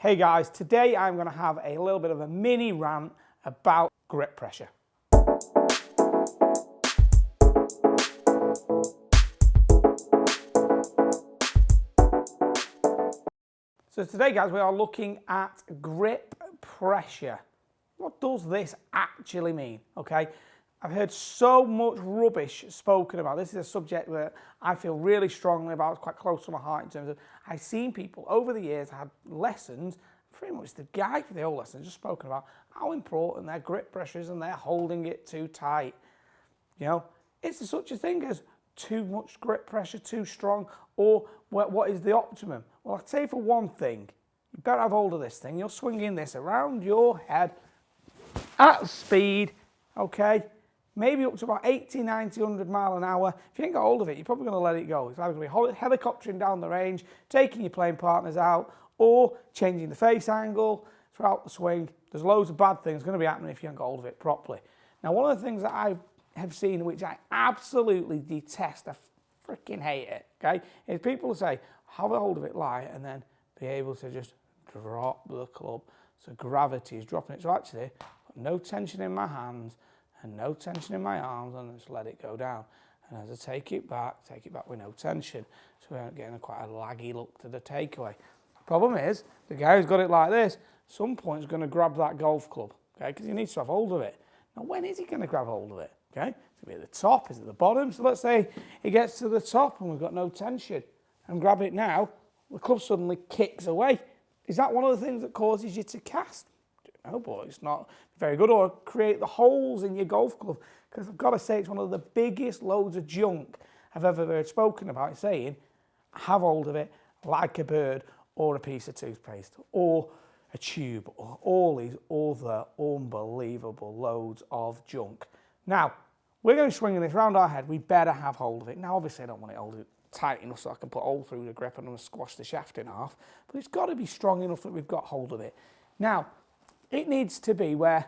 Hey guys, today I'm going to have a little bit of a mini rant about grip pressure. So today guys, we are looking at grip pressure. What does this actually mean? Okay, I've heard so much rubbish spoken about. This is a subject that I feel really strongly about. It's quite close to my heart in terms of I've seen people over the years have lessons, pretty much the guy for the whole lesson just spoken about how important their grip pressure is and they're holding it too tight. You know, is there such a thing as too much grip pressure, too strong, or what is the optimum? Well, I'd say for one thing, you better have hold of this thing. You're swinging this around your head at speed, okay? Maybe up to about 80, 90, 100 mile an hour. If you ain't got hold of it, you're probably going to let it go. It's either going to be helicoptering down the range, taking your playing partners out, or changing the face angle throughout the swing. There's loads of bad things going to be happening if you haven't got hold of it properly. Now, one of the things that I have seen, which I absolutely detest, I freaking hate it, okay, is people say, have a hold of it light and then be able to just drop the club. So gravity is dropping it. So actually, no tension in my hands and no tension in my arms, and just let it go down. And as I take it back with no tension. So we aren't getting quite a laggy look to the takeaway. The problem is, the guy who's got it like this, at some point is going to grab that golf club, okay, because he needs to have hold of it. Now, when is he going to grab hold of it? Okay, it's going to be at the top, is it at the bottom? So let's say he gets to the top and we've got no tension, and grab it now, the club suddenly kicks away. Is that one of the things that causes you to cast? No, but it's not very good. Or create the holes in your golf club, because I've got to say it's one of the biggest loads of junk I've ever heard spoken about, saying have hold of it like a bird or a piece of toothpaste or a tube or all these other unbelievable loads of junk. Now, we're going to be swinging this around our head. We better have hold of it. Now, obviously, I don't want it hold tight enough so I can put a hole through the grip and I'm going to squash the shaft in half, but it's got to be strong enough that we've got hold of it. Now, it needs to be where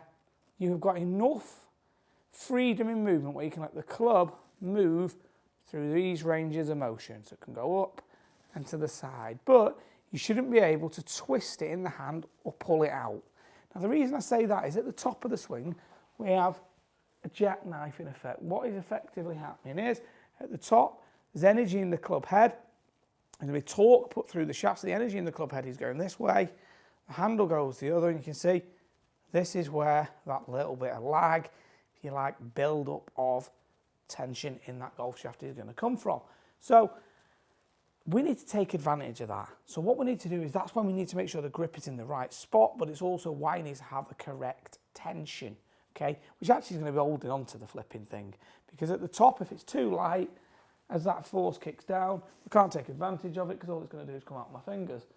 you've got enough freedom in movement where you can let the club move through these ranges of motion. So it can go up and to the side, but you shouldn't be able to twist it in the hand or pull it out. Now, the reason I say that is at the top of the swing, we have a jackknife in effect. What is effectively happening is, at the top, there's energy in the club head. There's going to be torque put through the shaft. So the energy in the club head is going this way. The handle goes the other, and you can see this is where that little bit of lag, if you like, build up of tension in that golf shaft is going to come from. So we need to take advantage of that. So what we need to do is, that's when we need to make sure the grip is in the right spot, but it's also why you need to have the correct tension, okay, which actually is going to be holding on to the flipping thing. Because at the top, if it's too light, as that force kicks down, we can't take advantage of it because all it's going to do is come out of my fingers.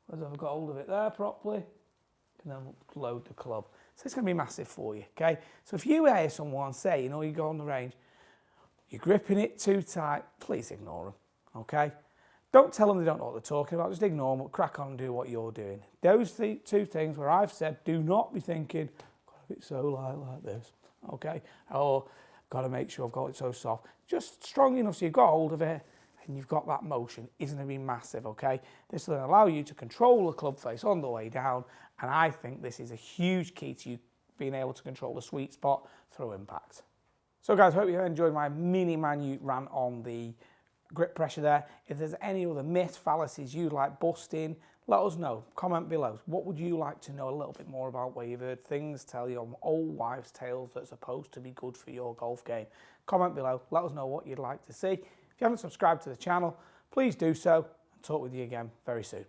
Whereas if I've got hold of it there properly, I can then load the club. So it's going to be massive for you, okay? So if you hear someone say, you know, you go on the range, you're gripping it too tight, please ignore them, okay? Don't tell them they don't know what they're talking about. Just ignore them, crack on and do what you're doing. Those two things where I've said, do not be thinking, got to be so light like this, okay? Or got to make sure I've got it so soft. Just strong enough so you've got hold of it and you've got that motion. It's going to be massive, okay? This will allow you to control the club face on the way down, and I think this is a huge key to you being able to control the sweet spot through impact. So guys, hope you enjoyed my mini minute rant on the grip pressure there. If there's any other myths, fallacies you'd like busting, let us know. Comment below. What would you like to know a little bit more about, where you've heard things tell you on old wives' tales that's supposed to be good for your golf game? Comment below. Let us know what you'd like to see. If you haven't subscribed to the channel, please do so, and talk with you again very soon.